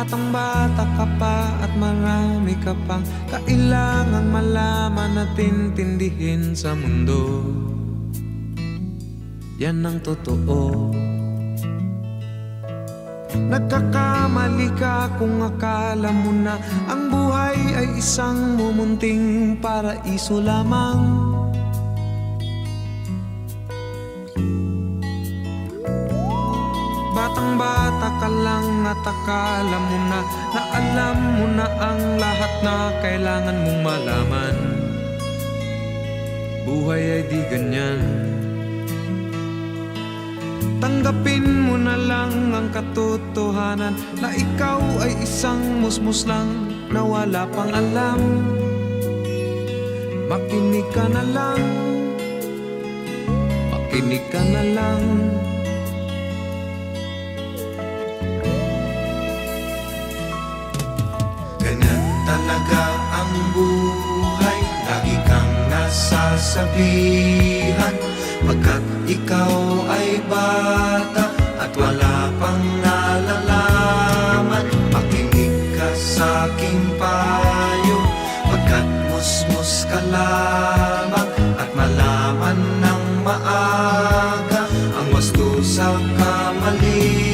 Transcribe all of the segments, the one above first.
Batang-bata ka pa at marami ka pang kailangang malaman at intindihin sa mundo. Yan ang totoo. Nagkakamali ka kung akala mo na ang buhay ay isang mumunting paraiso lamang. Batang-bata ka lang at akala mo na alam mo na ang lahat na kailangan mong malaman. Buhay ay di ganyan. Tanggapin mo na lang ang katotohanan na ikaw ay isang musmus lang na wala pang alam. Makinig ka na lang, makinig ka na lang. Ganyan talaga ang buhay, lagi kang nasasabihan, pagkat ikaw ay bata at wala pang nalalaman. Makinig ka sa aking payo, pagkat musmus ka lamang, at malaman ng maaga ang wasto sa kamalian.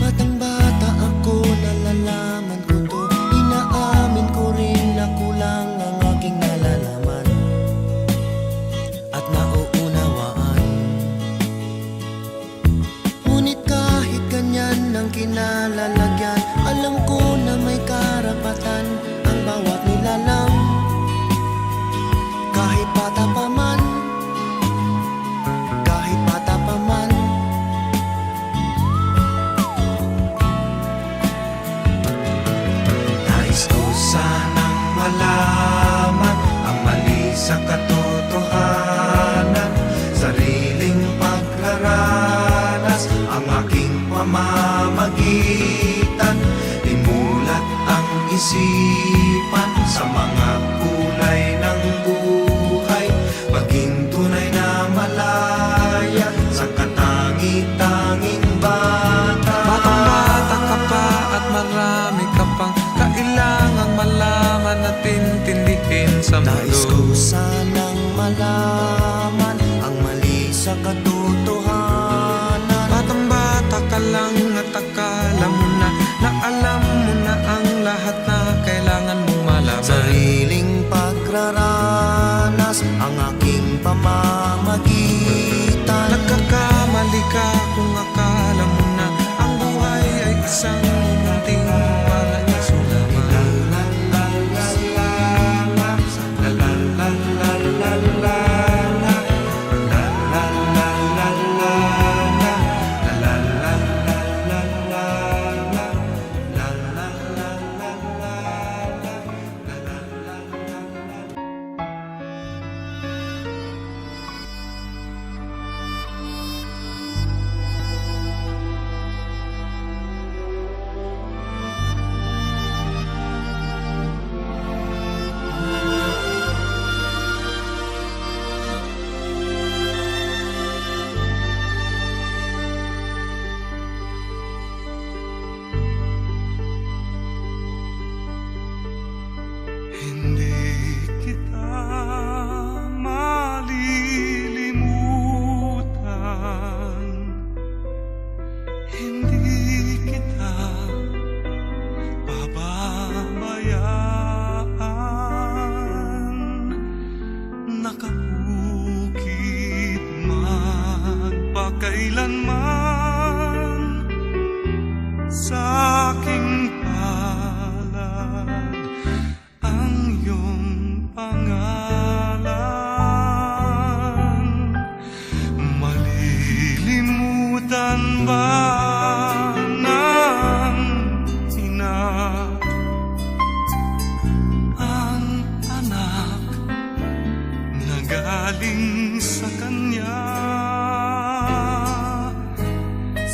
Batang-bata ako, nalalaman ko to. Inaamin ko rin na kulang ang aking nalalaman at nauunawaan. Ngunit kahit ganyan ang kinalalagyan, alam ko na may karapatan ang bawat nilalang. Kahit bata pa man, kahit bata pa man. Nais ko sanang malaman ang mali sa katotohanan, sariling pagraranas ang aking pamamagitan. Imulat ang isipan sa mga kulay ng buhay, maging tunay na malaya sa katangi-tanging bata. Batang-bata ka pa at marami ka pang kailangang malaman at intindihin sa Nais ko mundo. sanang malaman ang mali sa katotohanan. Batang-bata ka lang at akala mo na alam mo na ang lahat na kailangan mong malaman. Sariling pagraranas ang aking pamamagitan. Nagkakamali ka kung akala mo na ang buhay ay isang munting paraiso lamang. Hindi kita malilimutan, hindi kita pababayaan. Nakabukid magpakailanman sa aking palad ang iyong pangalan. Malilimutan ba ng ina ang anak na galing sa kanya?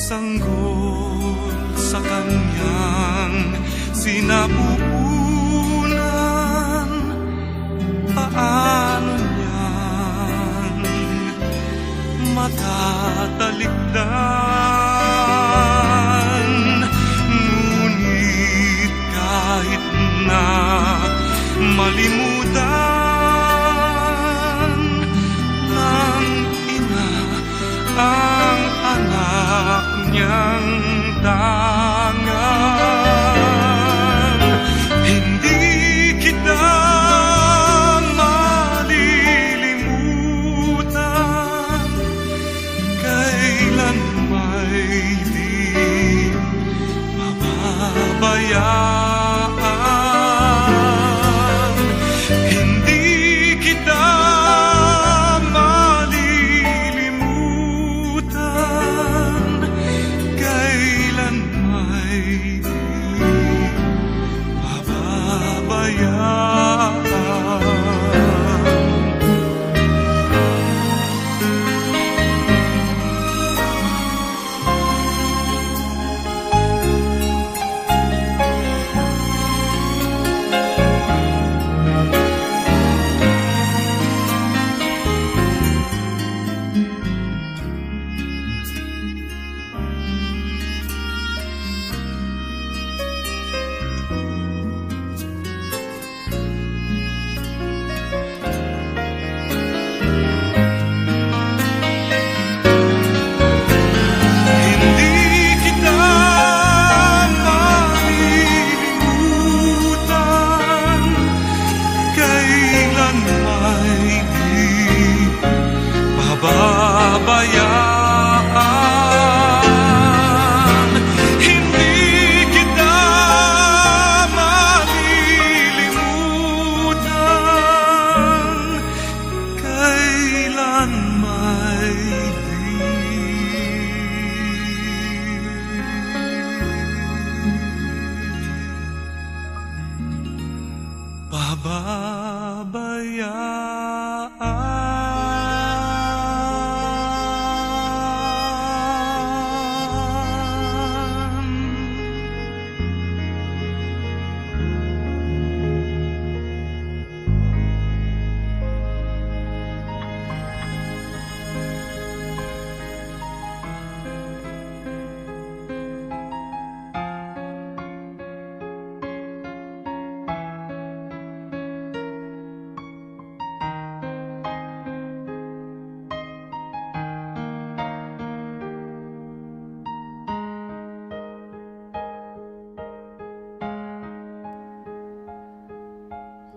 sanggol sa kanyang sinapupunan. Paano niyang matatalikdan? Ngunit kahit na malimutan ng ina ang anak niyang tangang, hindi kita malilimutan, kailan may di mababayaan. Hindi kita malilimutan, kailan may di mababayaan. Pabayaan, hindi kita malilimutan, kailan may di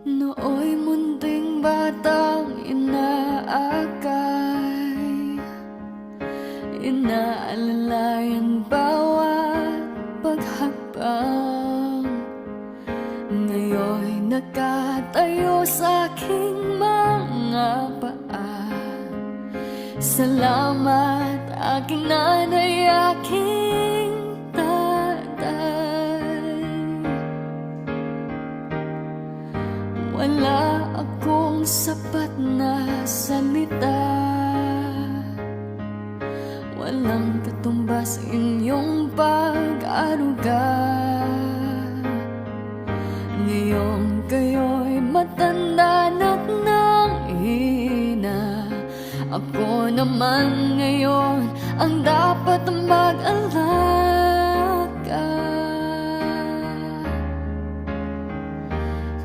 Nooy munting batang inaakay, inaalalayan bawat paghakbang. Ngayon'y nakatayo sa aking mga paa. Salamat aking nanay, aking tatay. Wala akong sapat na salita, walang katumbas inyong pag-aruga. Ngayong kayo'y matanda na't nanghina, ako naman ngayon ang dapat mag-alaga.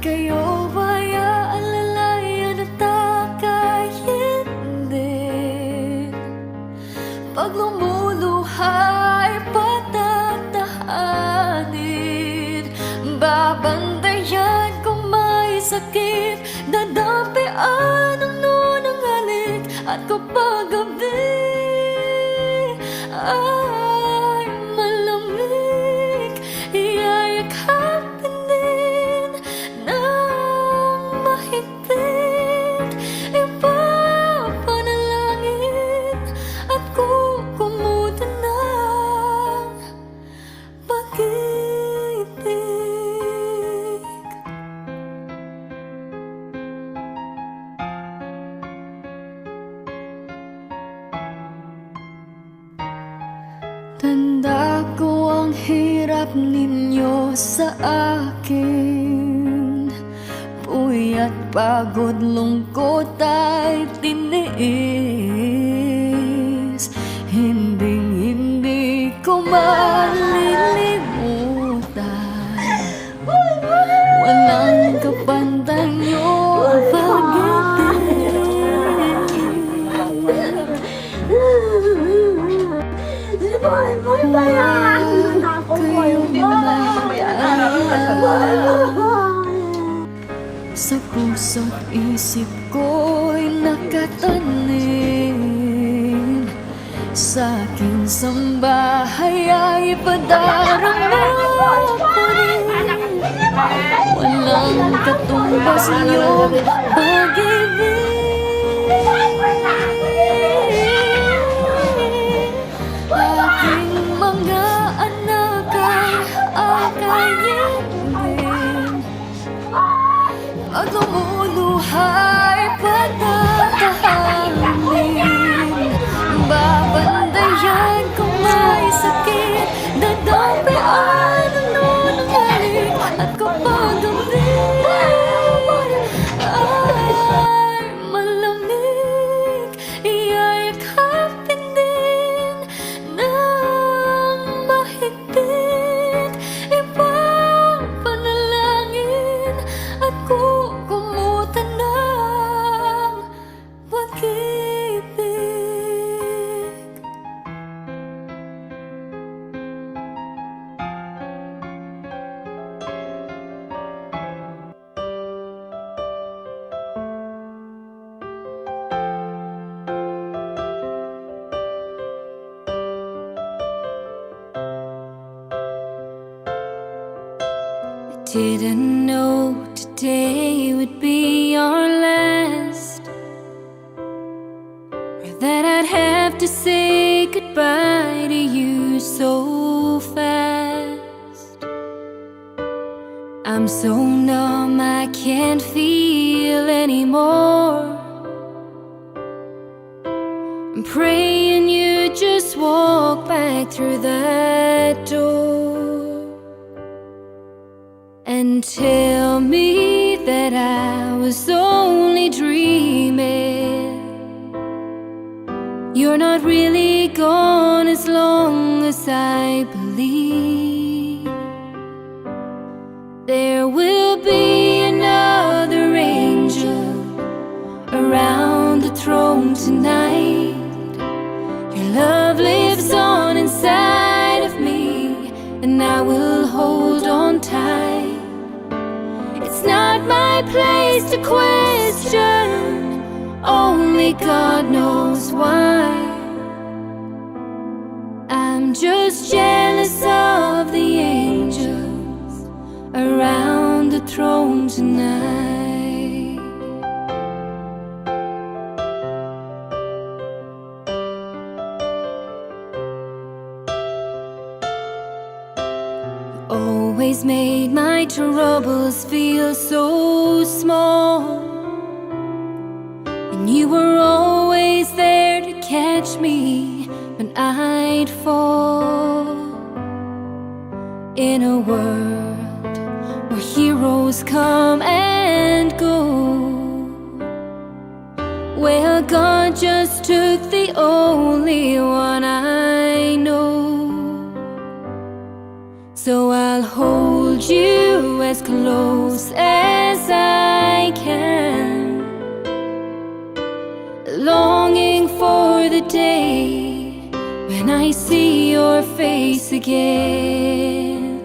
Kayo ba'y aalalayan at aka'y hindi? Pag lumuluha ay patatahanin, babantayan kung may sakit, dadampian ang nunang halik. At kapag gabi ay malamig, iyayakapin din ng mahigpit. Ipapanalangin at kukumutan ng pag-ibig. Tanda ko ang hirap ninyo sa akin. Puyat, pagod, lungkot ay tiniis. Hindi ko malilimutan. Walang kapantay yung sa puso't isip ko'y nakatanim. Sa aking sambahay ay padarama ko rin. Walang katumbas niyong pag-ibig. Aking mga anak ay akayin din. Pag lumuluhay, patatahanin. Babandayan kung may sakit, dadampian ang nunungaling. At kapag ang bibig ay malamig, iyayakapin din ng mahigpit. Ipapanalangin at kukumutan ng pag-ibig. Didn't know today would be our last, or that I'd have to say goodbye to you so fast. I'm so numb I can't feel anymore. I'm praying you just walk back through that door and tell me that I was only dreaming. You're not really gone as long as I believe. There will be another angel around the throne tonight. Your love lives on inside of me, and I will hold on tight. It's not my place to question, only God knows why. I'm just jealous of the angels around the throne tonight. Always made my troubles feel so small, and you were always there to catch me when I'd fall. In a world where heroes come and go, well, God just took the only one I know. So I'll hold you as close as I can, longing for the day when I see your face again.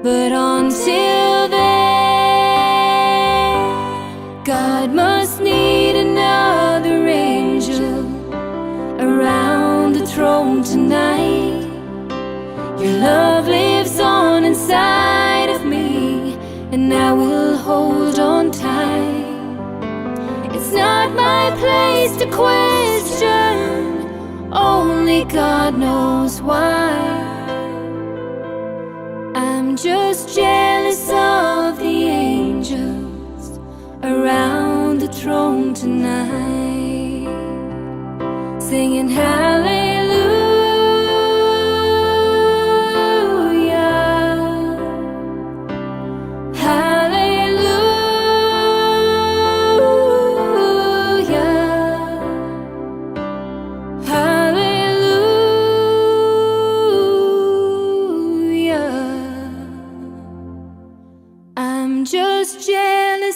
But until then, God must need another angel around the throne tonight. Your love lives on inside of me, and I will hold on tight. It's not my place to question, only God knows why. I'm just jealous of the angels around the throne tonight, singing hallelujah.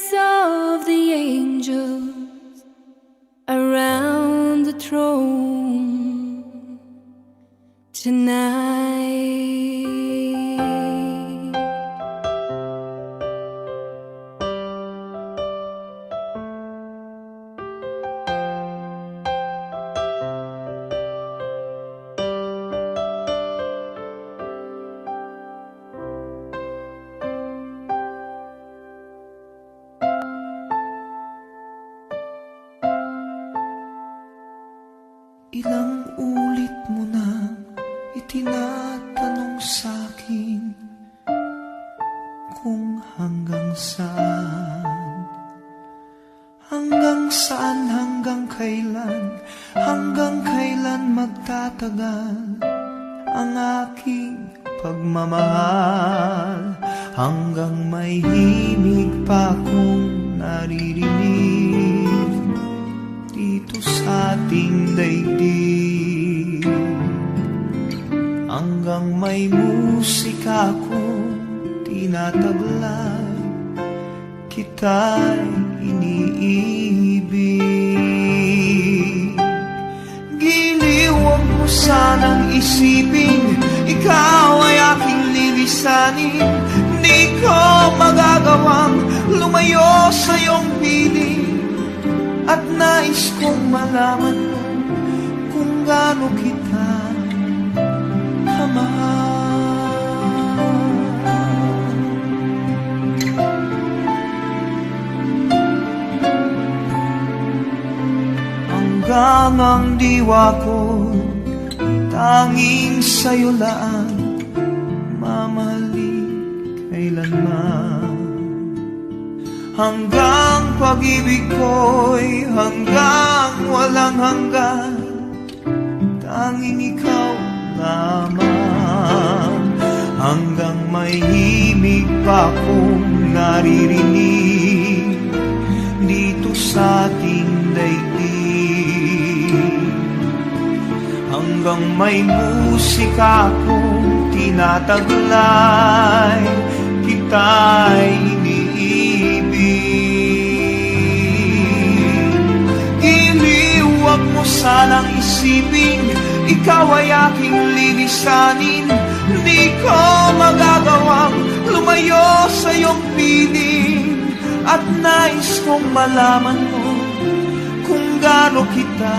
prayers of the angels around the throne tonight. Ilang ulit mo na itinatanong sa'kin kung hanggang saan, hanggang kailan magtatagal ang aking pagmamahal, hanggang may himig pa akong naririnig dito sa ating daigdig, hanggang may musika akong tinataglay, kita'y iniibig. Giliw, huwag mo sanang isipin ikaw ay aking lilisanin. Di ko magagawang lumayo sa iyong piling, at nais kong malaman mo kung gaano kita kamahal. Hanggang ang diwa ko tanging sa'yo lang mamahalin kailanman. Hanggang pag-ibig ko'y hanggang walang hanggan, tanging ikaw lamang. Hanggang may himig pa akong naririnig dito sa ating daigdig, hanggang may musika akong tinataglay, kita'y iniibig. Giliw, huwag mo sanang isipin ikaw ay aking lilisanin. Di ko magagawang lumayo sa iyong piling, at nais kong malaman mo kung gaano kita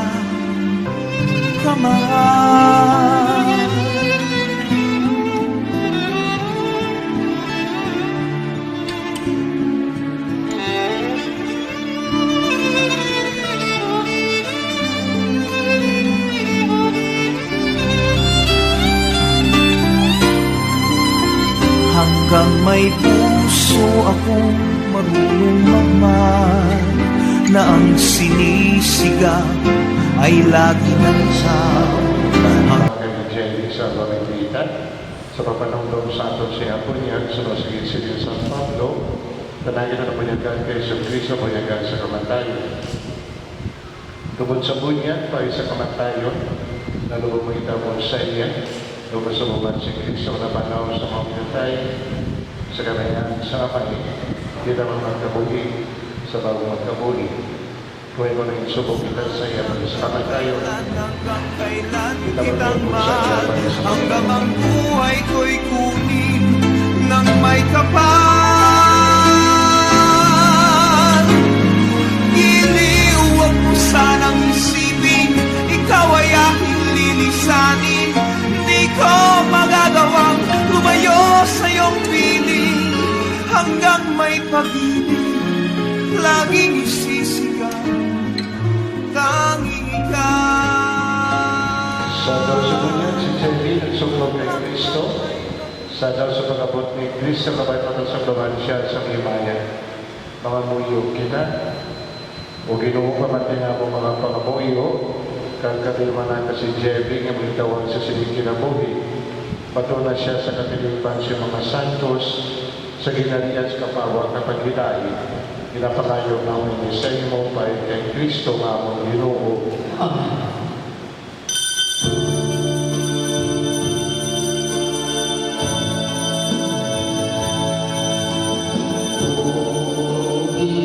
kamahal. Hanggang may puso akong marunong magmahal, na ang sinisigaw ay lagi nandiyan. Kay Jenny sa Pamilitan, sa Papanong Santos si Apunyan, sumasigit sila sa San Pablo, tanagin na namanyagan kay Yesu Cristo, manyagan sa kamatayon. Tungkol sa bunyan, pa sa kamatayon, na lumumita mo sa iya, lumabas sa buwan si Cristo na panaw sa mga pinatay, sa kanayan sa amay, di naman magkabuli sa bagong magkabuli. Kung ikaw na yung subok kita sa iya, sa kamatayon, Hanggang kailan kitang mahal, hanggang ang buhay ko'y kunin ng may kapal. Giliw, huwag mo sanang isipin ikaw ay aking lilisanin. Di ko magagawang lumayo sa iyong piling, hanggang may pag-ibig laging isisigaw, tanging ikaw. sa daw sa bunyan si Jenny, nagsuklog kay Cristo, sa daw sa pag-abot ni Cristo, kapay patasaglaman siya sa imayan. Mga muyo kita, o ginuho pa man din ako mga pangamuyo, kagkabilman na kasi Jenny, nga magtawag sa siliki na buhi. Patuna siya sa katilipan si mga santos, sa ginalian sa kapawag na paghilay. Ginapakayo na ang inisay mo pa kay Cristo nga mong ginuho. Amen. Ikaw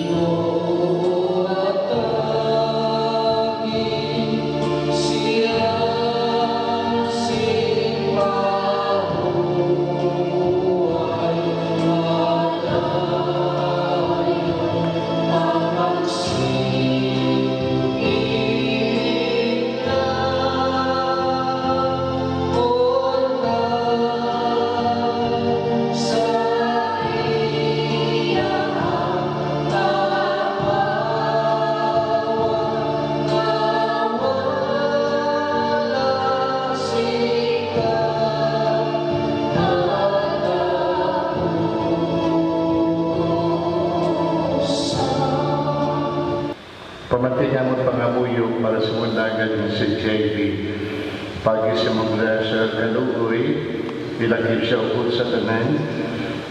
Pamatingan mo pangabuyo para sa mundagan ng si JB. Pagi sa mga sa kaluoy, ilagay siya upod sa tanan,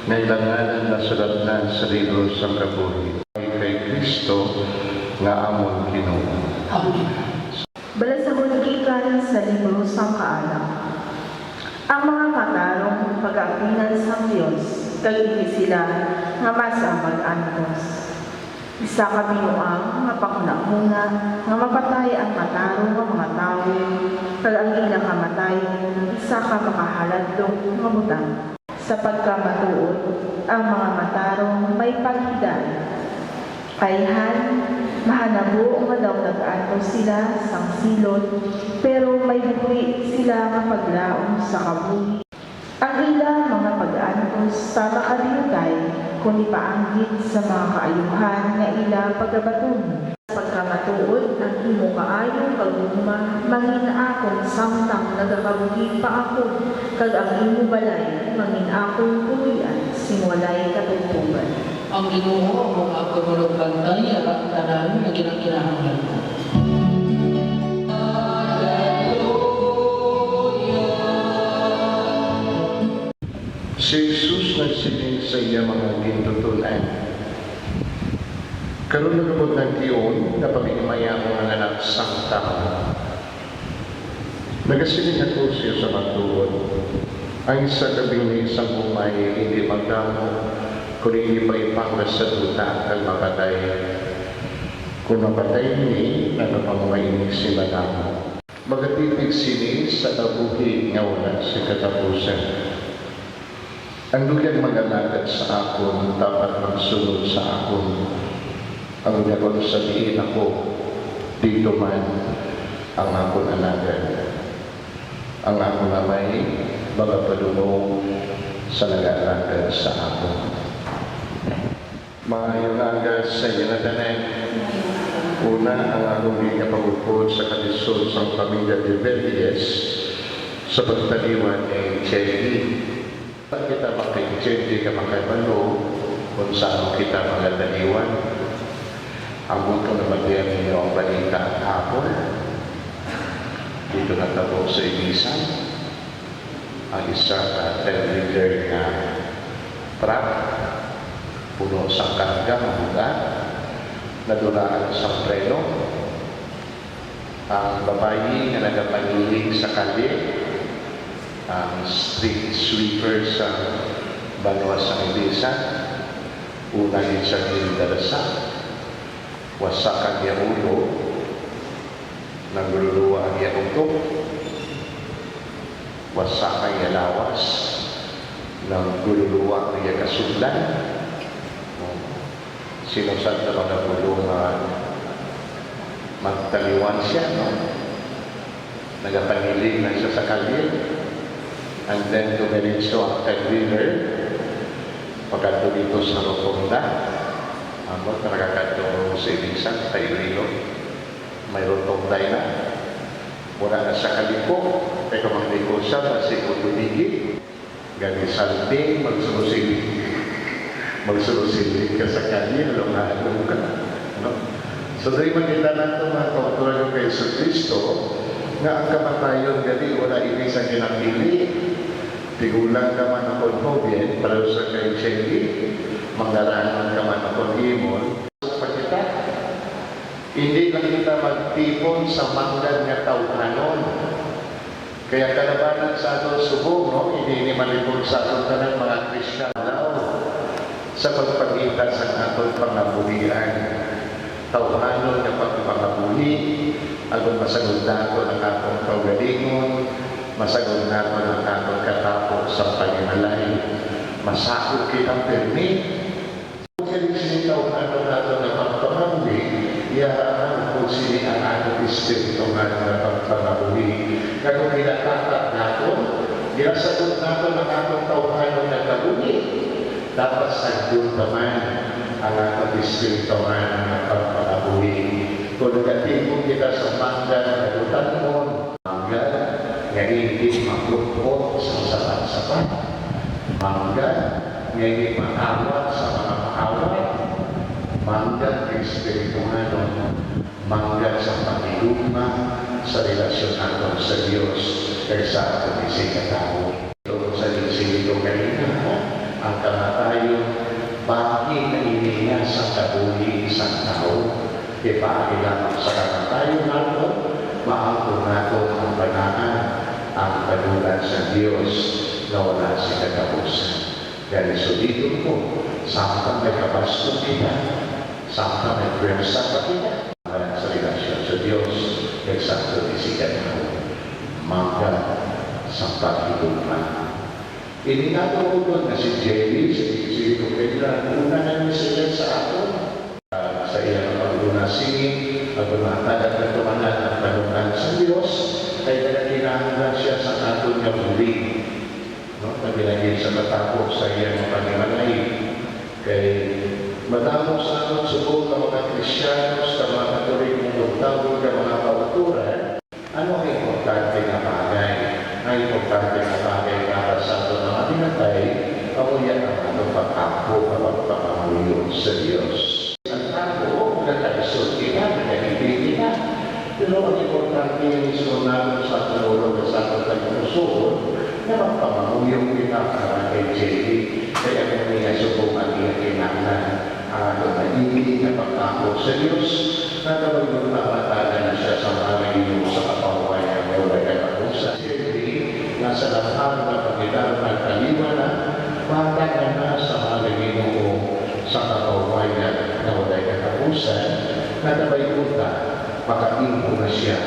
na ilanganan na sulat na sa libro sa kabuhi. Kay Kristo nga amon Ginoo. Bala sa hulgikan sa libro sa kaalam. Ang mga katarong pag-apinan sa Diyos, kagini sila nga masa mag-antos. Isa ka binuang nga pakunahuna nga mapatay ang katarong nga mga tao, kag ang ilang kamatay, isa ka makahaladlong nga butang. Sa pagkamatuod, ang mga matarong may paghidan. Kayhan, mahanabo nga daw nag-antos sila sang silot, pero may buhi sila nga paglaom sa kabuhi. Ang ilang mga pag-antos sa makaliutay, kung ipaanggit sa mga kaayuhan nga ila pagkabaton. Pagkamatuod, ang imo kaayong pagmuma, mangin akong samtang nagakabuhi pa ako, kag ang imo balay, mangin akong tuloyan, simulay katungtugan. Ang Ginoo mo ako malugbantay at ang tanan na ginangkinahanglan ko. Si Jesus nagsiling sa iya mga gintutunan. Karoon na lumod ng tiyon na pamimaya mo ang anak sang tao. Nagasiling ako siya sa matuod. Ang isa gabi ni isang umay hindi magdamo, kung hindi pa ipanglas sa duta ang mapatay. Kung mapatay ni, nagpamamayinig si madamo. Magatitig sini sa tabuhi nga wala si katapusan. Ang dugang mag-alagad sa akon, dapat magsunod sa akon. Ang gabon sabihin ako, dito man ang akon alagad. Ang akon na may bagapadunong sa nag-alagad sa akon. Maayong agad sa inyo na tanan. Una, ang akong ikapagupod sa kalisod sa pamilya de Verdes sa pagtaliwan ni Chelly. Pag kita makikicindi ka makibalo kung saan kita mga daliwan, ang buto na magdiyan ninyo ang balita at hapon. Dito natabo sa Ibisan, ang isa na 10-liter na truck, puno sa karga, mabuga, nadulaan sa preno. Ang babayi na nagapangilig sa kalye, ang street sweeper sa Banwa sa Ibisan, unang isang darasa, wasakan niya ulo, nagluluwa ang iya utok, wasakan niya lawas, nagluluwa ang iya kasudlan. Sinusad na mga bulungan, magtaliwan siya, no? Nagapangilig na siya sa kalye. And then dumiretso ang Ted River, pagkanto dito sa Rotonda, amot na nakakatulong sa Ibisan, sa Iloilo, may Rotonda na. Mula na sa kaliko, pero magliko siya, kasi kutubigi, gani salting, magsulusili ka sa kanya, lumahalo ka. No? So, doon makita natin mga kauturan kay Jesus Cristo, nga ang kamatayon gani wala ini sa ginapili. Tigulang ka man akong hobyen, para sa kay Chelly, manggarangan ka man akong himon. Pag kita, hindi lang kita magtipon sa manggan nga tawhanon. Kaya kalabanan sa ato subong, no? Hindi malipod sa ato ng mga Kristiyano sa pagpagita sa ato pangabuhian. Tawhanon na pagpangabuhi, agon masagod nato ang atong kaugalingon, masagod nato ang atong katapos sa paginalay, masakot kitang permit. Kung sinitaw nato na pagpangabuhi, iyaan kung sini ang atong espiritu nga na pagpangabuhi. Kaya kung kinatatak nato, irasagot nato ang atong tawhanon na kabuhi, dapat sagdun naman ang atong espiritu nga na pagpangabuhi. Kung nagatibo kita sa mangga na lutanmon, mangga nga hindi maglukot sa sapat-sapat, mangga nga hindi maawat sa mga maawat, mangga nga espirituhanon mangga sa pagigugma sa relasyon natin sa Diyos kaysa sa isang katao. Ito sa isang ito kanina, ang kamatayo, bakit na iniya sa kabuli isang tao? Ipahagi lamang sa kamatayo natin, maangkong natin ang panangan, ang panulat sa Diyos na wala si katapusan. Dahil so dito po, samtang may kapasto kita, samtang may pwersa pa kita, sa relasyon sa Diyos, eksakto isikat na mangga sa pagkiluma. Ininato ko doon na si Jerry, si Pedra, una na niya sila sa aton. Sa iyang pagdunasingin, pagdunatagat na tumanan ang panunan sa Diyos, kaya nagkinahanglan siya sa aton nga muli. Nabilagin sa matapos sa iyang panimalay. Kaya matapos sa aton subong ng mga Kristiyanos, sa mga Katolikong magtawag ng mga kauturan, ano ang importante na bagay? Ang importante na bagay para sa aton mga pinatay, kamuyan ang atong pag-apo at pag-pamuyo sa Diyos. Ang tapo, nagkalisod kita, nagkalitin kita. Pero ang importante yung isunod natin sa aton ulo at sa aton tagpusoon, na magpamamuyong kita para kay Jerry. Kaya kung may subong ang iyang kinahanglan, ang atong nagiging na pag-apo sa Diyos, natawag yung napatagan na siya sa mga sa kapawayan na wala katapusan. Nasa lahat na Panginoon ng kaliwanan, matagal na sa Panginoon sa kapawayan na wala katapusan, natabay punta, makatingko na siya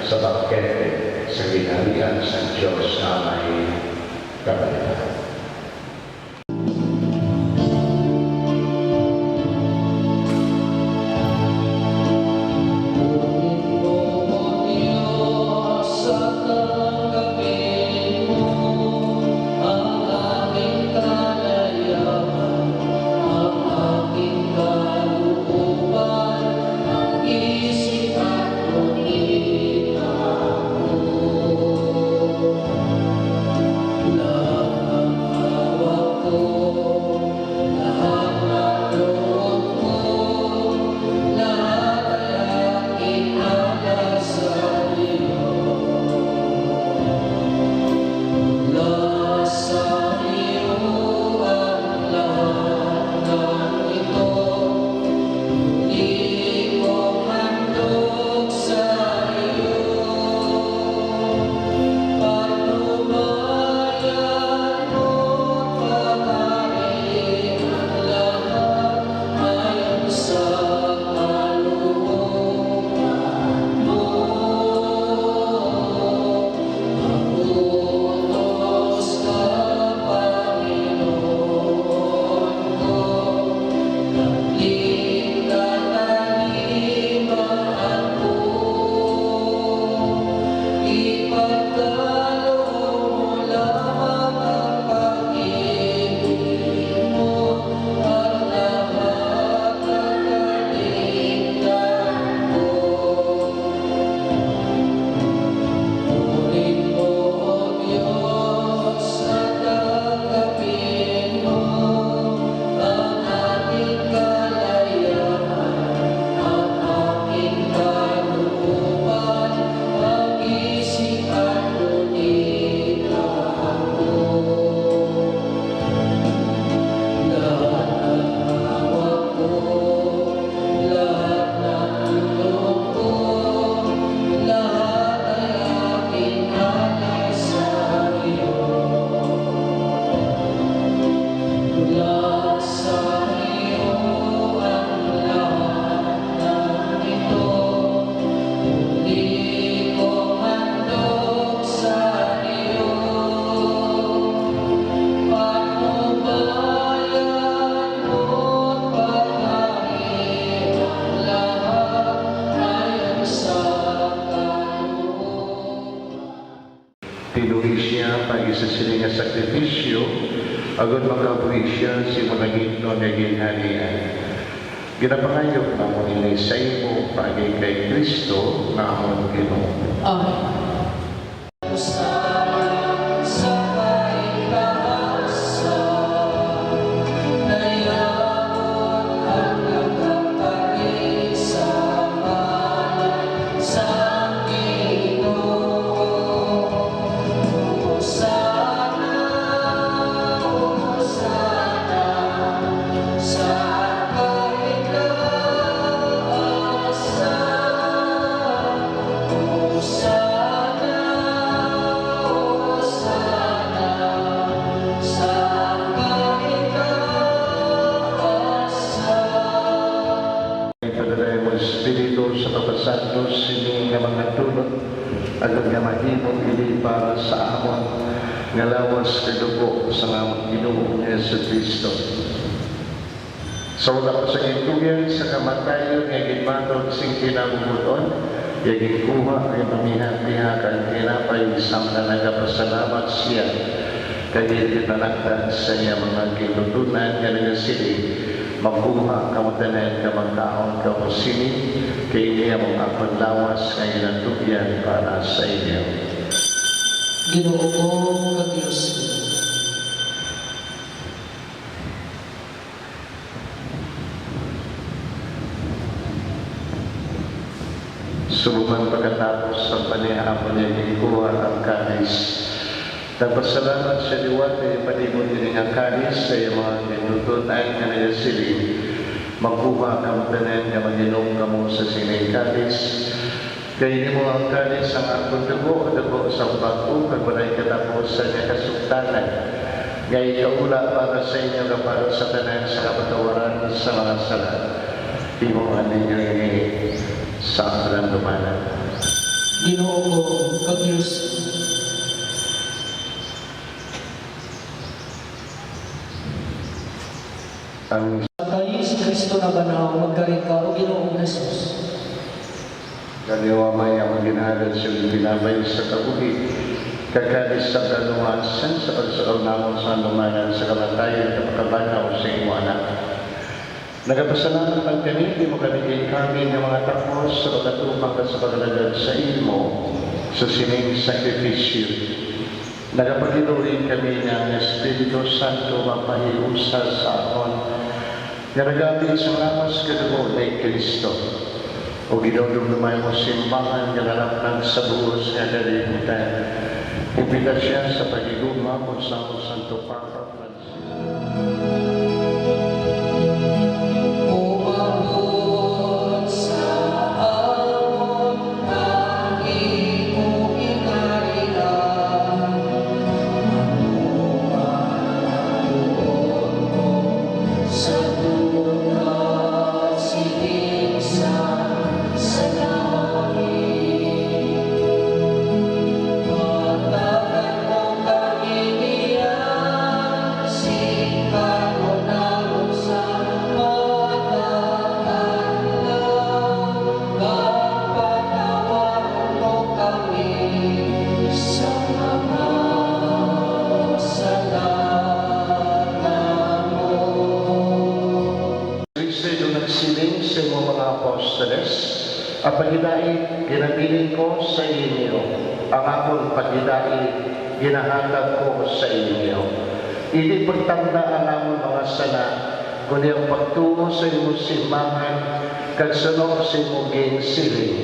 sa bangkete sa ginalian sa Diyos na may kabalitan. Tinuwi siya pag-isa sila nga sakripisyo, agad makabuhi siya si Mulagito na ginhalian. Ginapangayok na mo nilay sa imo pagay kay Kristo na amon Ginoo. Amen. ipadalay mo Espiritu sa Papasantos, sini nga mga tulot, agad nga mahimong ili para sa amon, nga lawas kadugo sa namang Ginoong Yesu Kristo. Sa wala pa sa ituyan, sa kamatayon, nga gitmatod sing kinabubuton, nga gikuha ay pamihan-pihakan, kinapay isang na nagapasalamat siya, kaya itinalaktan sa niya mga kinutunan, nga nagasilig, magkuha kamatanan ka magkaon ka mo sini, kaya niya mga paglawas nga inatuyan para sa inyo. Ginoo ko kag Diyos ko. Sumuman pagkatapos sa panihapon niya ikuha ang kanis. Nagpasalamat sa liwat ay panimod din ang kanis sa iyong mga kinutunan nga nagasilig. Magkuha ka mo tanan nga mag-inom ka mo sa sinay kanis. Kaya mo ang kanis ang akong dugo sa bago kag walay katapos sa niya kasuktanan. Nga ikaula para sa inyo ka para sa tanan sa kapatawaran sa mga sala. Timuhan ninyo ini sa kalandumanan. Ginoo ko kag Diyos ko. Ang Kay si Kristo na banaw, magkari ka o Ginoong Jesus. kaniwa may ang ginharan sa binabay sa kabuhi, kakalis sa kaluwasan sa pagsaol namon sa lumanan sa kamatayan at pagkabanaw sa iyong anak. Nagapasalamat ang kami, di mo kanigin kami ng mga tapos sa pagkatupang ka sa paglalagad sa imo sa sining sakripisyo. Nagapagiluin kami ng Espiritu Santo mapahiusa sa akon, nga nagamit sa lamas kadugo ni Kristo. O ginodumdumay mo simbahan nga nalapnag sa buhos nga dalimutan. Ipita siya sa pagiguma mo sa Santo Papa Francisco. Ang pagidai, ginabilin ko sa inyo. Ang akong pagidai, ginahatag ko sa inyo. Hindi pagtandaan ang mga sala, kundi ang pagtungo sa iyong simbahan, kagsunod sa iyong ginsiling.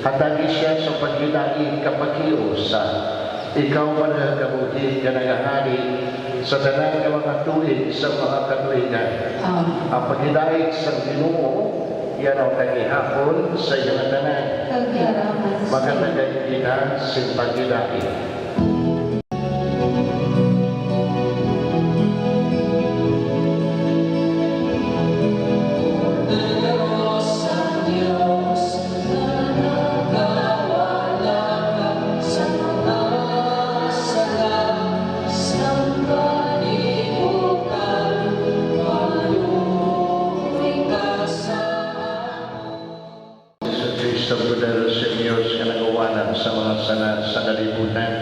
Hatagi siya sa pagidai kapakiusa. Ikaw man ang kabuhi ka nagahari sa tanan ng mga tuig sa mga katuigan. Ang pagidai sa Ginoo, yan ang kagihapon sa iyong tanan. Magandang kita sa pagidai. Sa Budaro sa Diyos ka nagawanan sa mga sana sa kalibutan,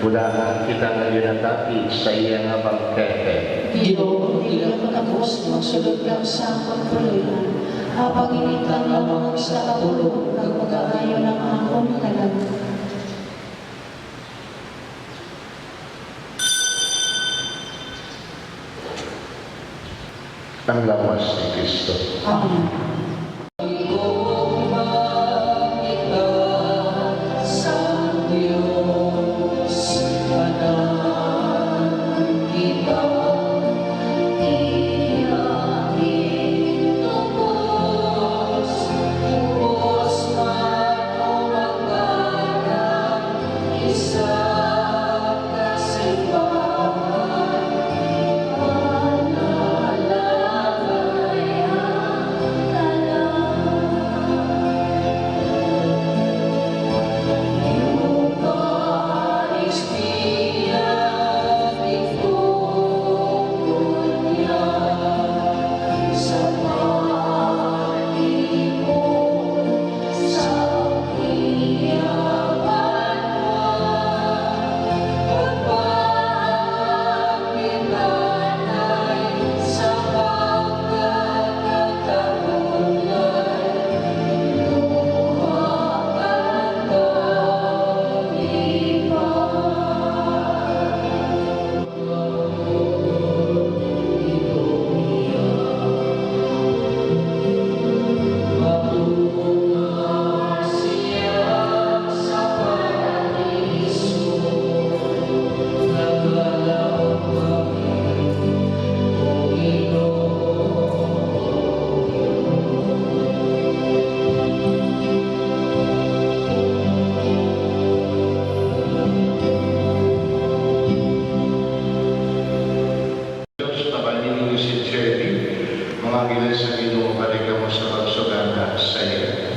budahan kita ngayon ang dati sa iyang bangkete. Ginoo, Hindi ko tapos magsulod lang sa pagpuloyan. Habang initan ng mga sa katulog, nagpag-aayon ng akong kalan. Ang lawas ni Kristo. Amen.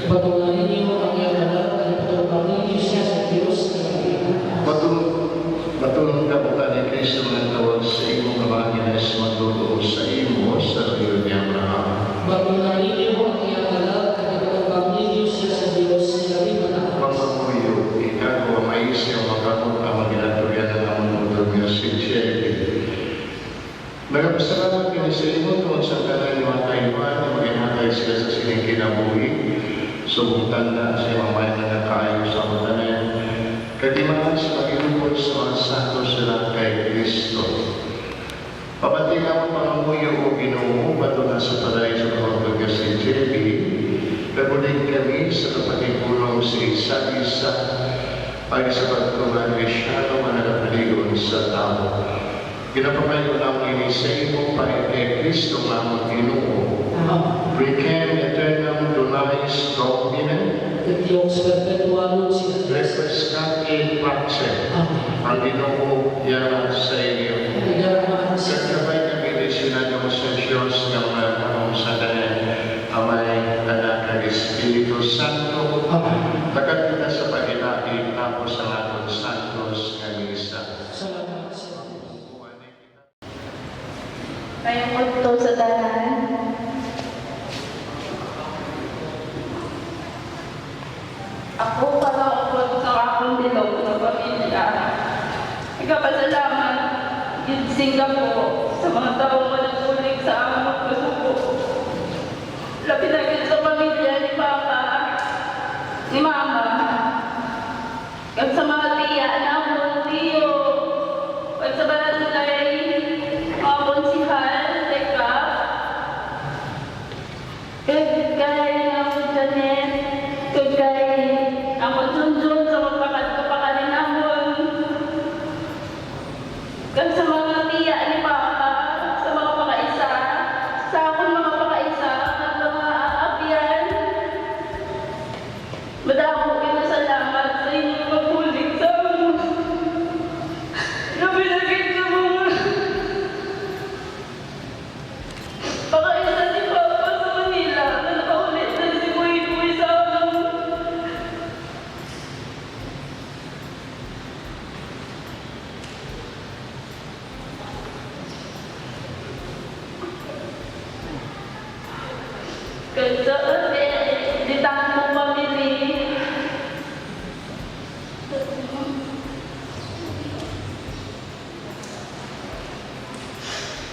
Patunayan niyo ang iyong anak at ipatulungan niyo siya sa Diyos na kaibigan. Matulong ka po ni Kristo ng tawag sa imong kamangyanas magdulog sa imo sa iyo ni Abraham. Patunayan niyo ang iyong anak at ipatulungan niyo siya sa Diyos na kaibigan. Pagpamuyo, ikaw ang maisyo magkakot ang maginatuyan ng among mundo niyo si Jerry. Nagpasalamat kini sa imo tungod sa tanan ni mga kaiwan na maghimatay sila sa sining kinabuhi. Subutan na sa mamay na nakaayo sa mutanan. Kadimaan sa pagilupod sa mga santos sila kay Kristo. Pabati ka mo pangamuyo o Ginoo bato na sa paraiso ng mga si Jerry. Kaguling kami sa kapatibulong sa isa't isa ay sa pagtungan Kristyano mananapaligon sa tao. Ginapamayo lang ini sa imo pa kay Kristo nga mo Ginoo. Requiem eternam donais Domine. Et Dios perpetuarum siat. Refrescati pace. Ang Ginoo yan sa inyo. Sagkabay kami di sinadyo sa Diyos ng mga panong sa tanan. Amay, Anak, at Espiritu Santo. Tagat kita sa paghinati ako sa aton santos ng isa. Salamat sa Kayong kulto sa tanan. Ako pag-aakot sa akong dilog na pamilya. Ikapasalamat in Singapore sa mga taong managpulig sa among kasuko. Labi na yun sa pamilya ni Papa, ni Mama, at sa mga tiya namon, tiyo, at sa barangay, mga konsihal, teka, kagay namon Janet, kagay namon Junjun sa magpakali namon, at sa mga tiya ni Papa, sa mga pakaisa, sa akong mga pakaisa, at mga aapian, madamo kayo salamat sa inyong magpulig sa amin. Nabinagin sa mga pakaisa ni Papa sa Manila na nakaulit na si Kuy sa amin. Kasi di tanong mamili.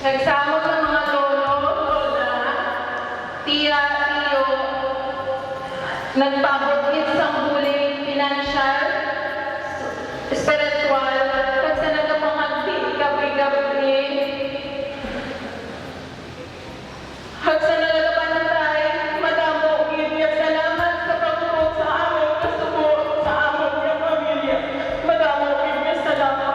Nagsama ng mga lolo, lola, tiya, tiyo, nagpabukit sa huling financial, spiritual, kasi nagpangagdi, gabi-gabi. Hagsa na nagpantay, madamo, gibiyak salamat sa pagpupok sa aming kasubo, sa aming pamilya. Madamo, gibiyak salamat.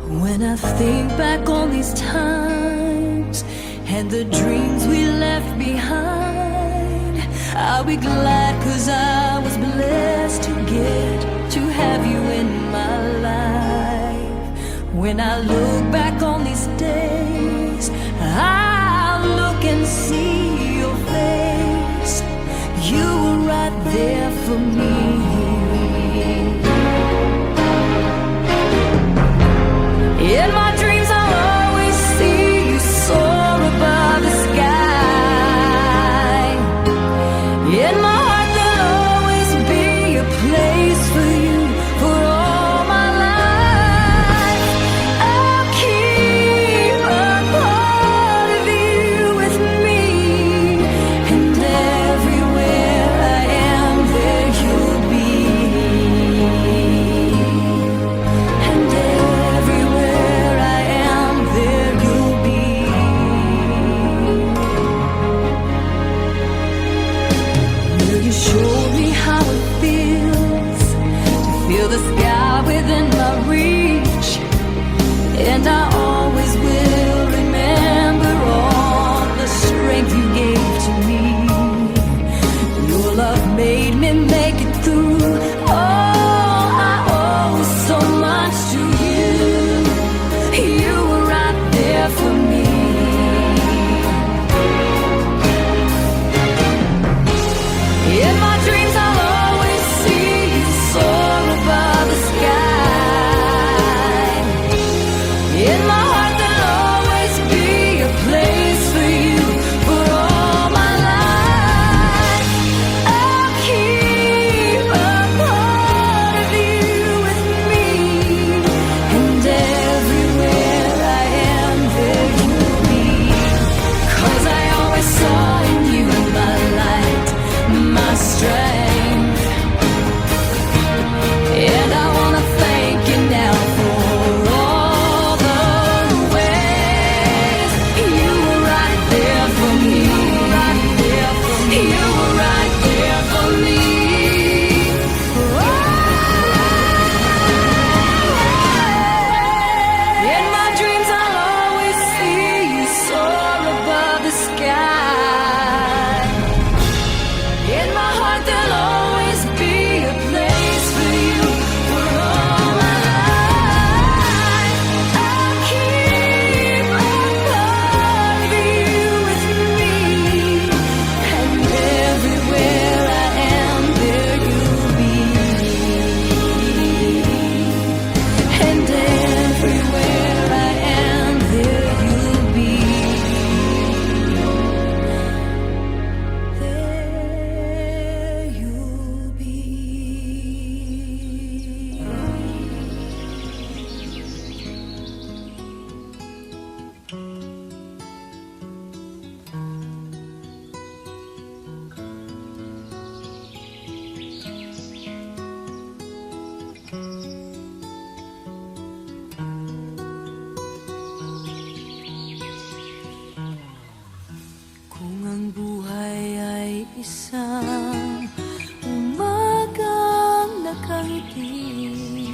When I think back on these times and the dreams we left behind, I'll be glad 'cause I was blessed to get to have you in my life. When I look back on these days, I'll look and see your face. You were right there for me. In my dreams I'll always see you soar above the sky. In my heart there'll always be a place for you for all my life. I'll keep a part of you with me, and everywhere I am there you'll ngiti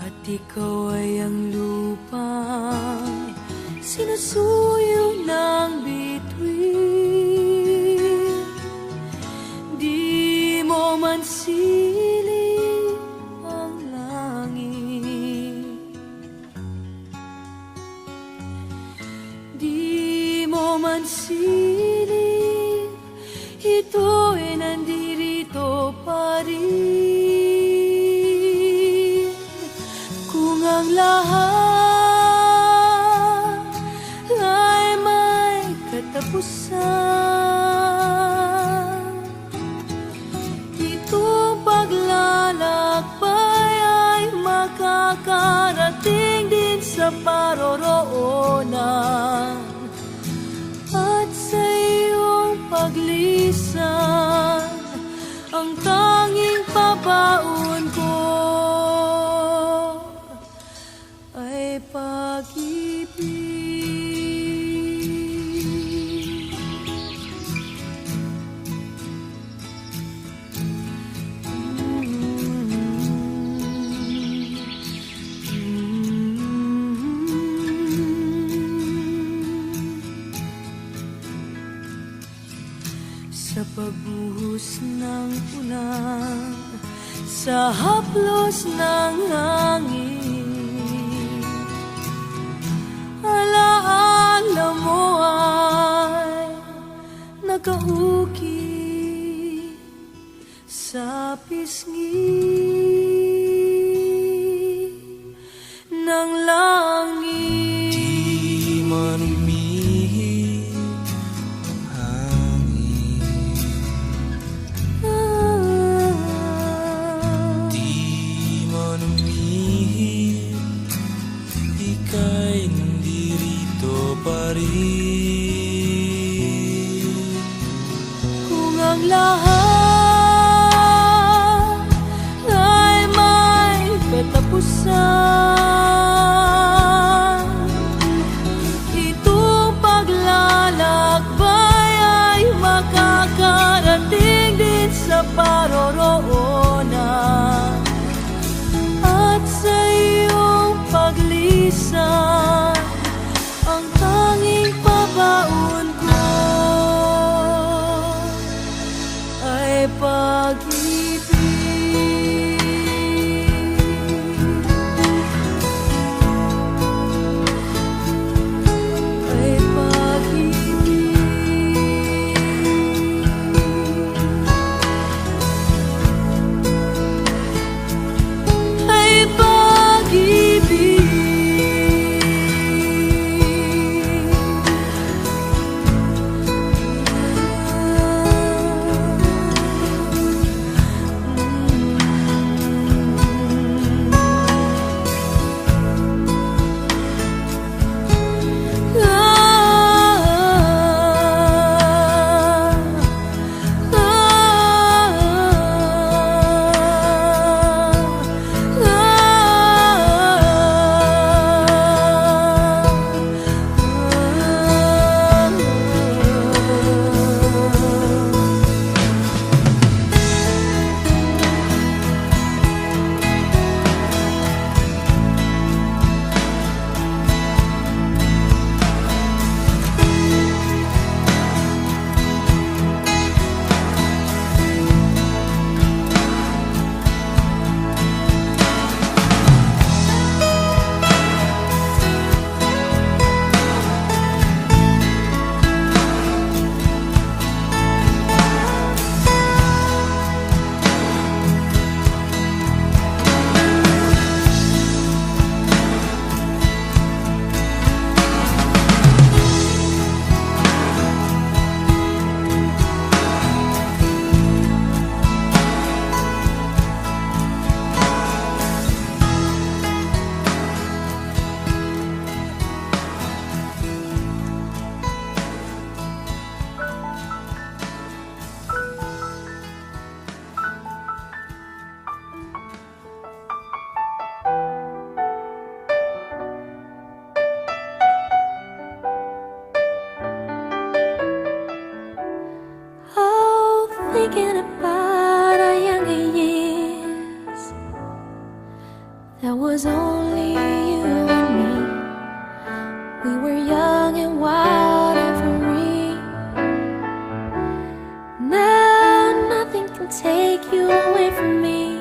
at ikaw ay ang lupang sinusuyo ng bituin. Di mo man siling ang langit, di mo man siling, ito'y nandirito pa rin. Kung ang lahat ay may katapusan, itong paglalakbay ay makakarating din sa paroroonan. At sa iyong paglisan, ang tanging pabaon ko ay pag-ibig. Sa pagbuhos ng ulan, sa haplos ng hangin, alaala mo ay nakauki sa pisngi ng langit. Di man umihip ang hangin, di man umihip, ika'y nandirito pa rin. Kung ang lahat ay may katapusan, itong paglalakbay ay makakarating din sa paroroonan. At sa iyong paglisan, ang tanging pabaon ko ay pag-ibig. Ay pag-ibig. Ay pag-ibig. Thinking about our young take you away from me.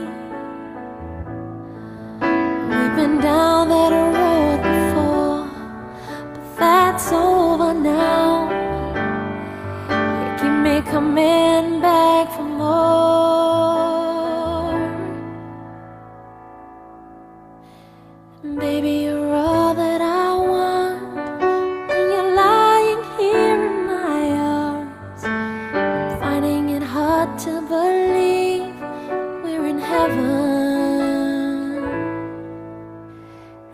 We've been down that road before, but that's over now. You keep me coming back for more. Baby, you're all that I want when you're lying here in my arms. I'm finding it hard to believe we're in heaven.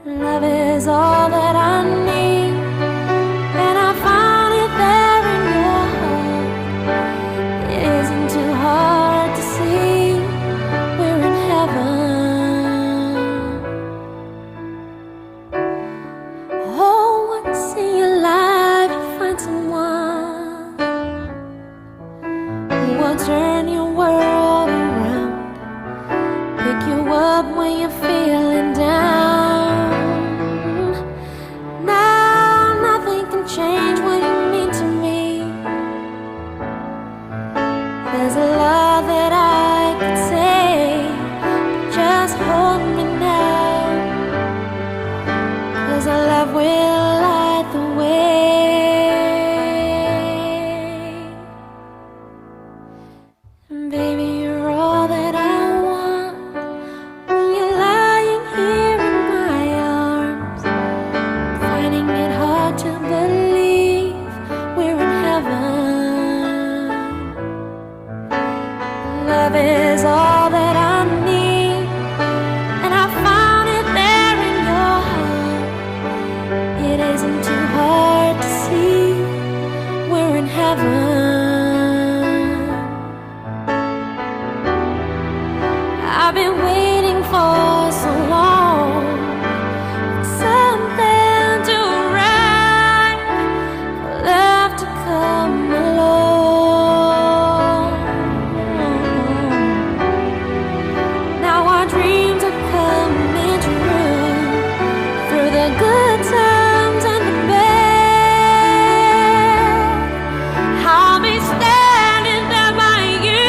Love is all that I need, and I found it there in your heart. It isn't too hard to see we're in heaven. Oh, once in your life you find someone who will turn your world around, pick you up when you're feeling down. Now nothing can change what you mean to me. There's a lot that I could say, but just hold me now, 'cause our love will light the way. Baby, you're all that I want when you're lying here in my arms. I'm finding it hard to believe we're in heaven. Love is all that I need, and I found it there in your heart. It isn't too hard to see we're in heaven. I've been waiting for so long for something to right, for love to come along. Now our dreams are coming true, through the good times and the bad. I'll be standing there by you.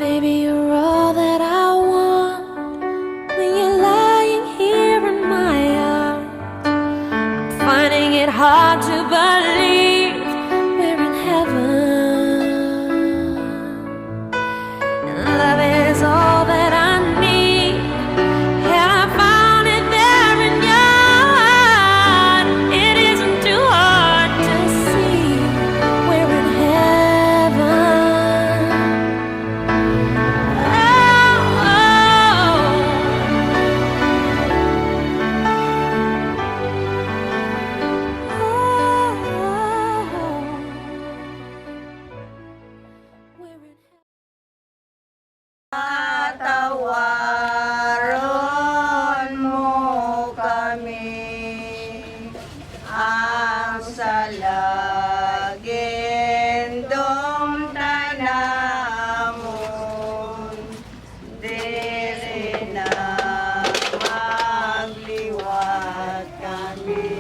Baby, you're all that I want when you're lying here in my arms. I'm finding it hard to believe we're in heaven. And love is all that I need, and I found it there in your heart. It isn't too hard to see we're in heaven. Tawaron mo kami ang salagindong tanamon, dili na magliwat kami.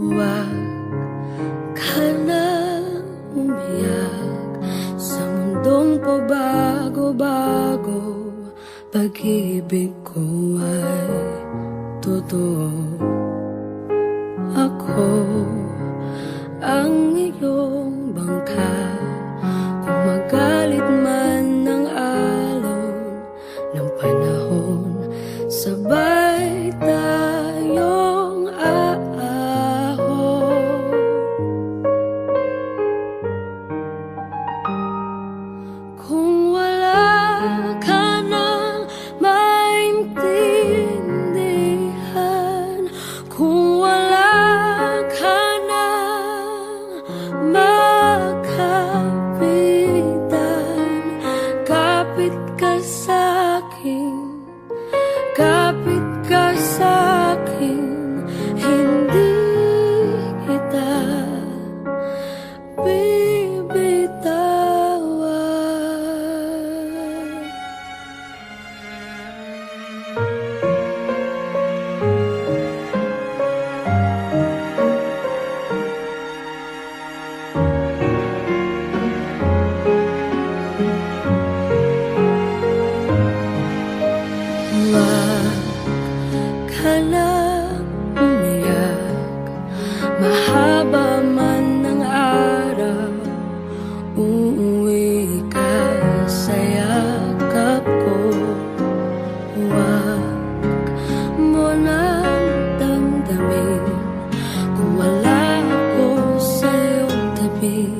Huwag ka na umiyak sa mundong pabago-bago. Pag-ibig ko ay totoo. Ako ang iyong bangka, kung magalit man ng alon ng panahon, sabay tayong aahon. Kung wala ka nang maintindihan, kung wala ka nang makapitan, kapit ka sa'kin, kapit ka na umiyak, mahaba man ang araw, uuwi ka sa yakap ko. Huwag mo nang damdamin kung wala ako sa iyong tabi.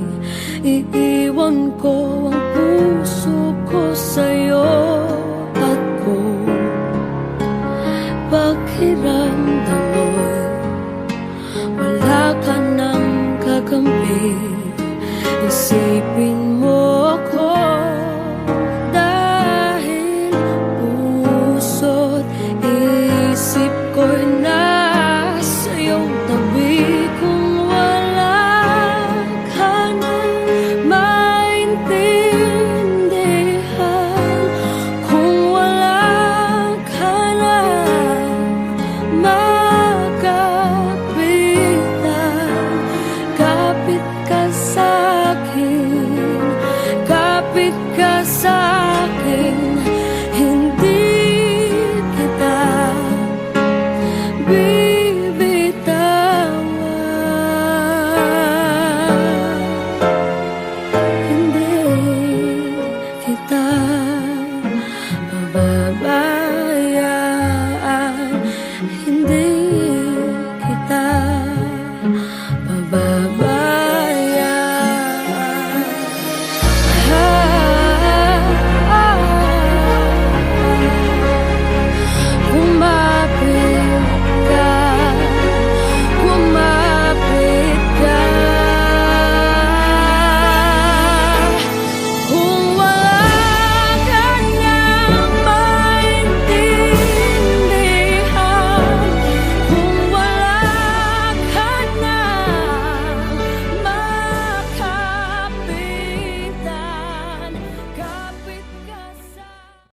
Iiwan ko ang puso ko sa'yo at kung pakiramdam mo'y wala ka nang kakampi, isipin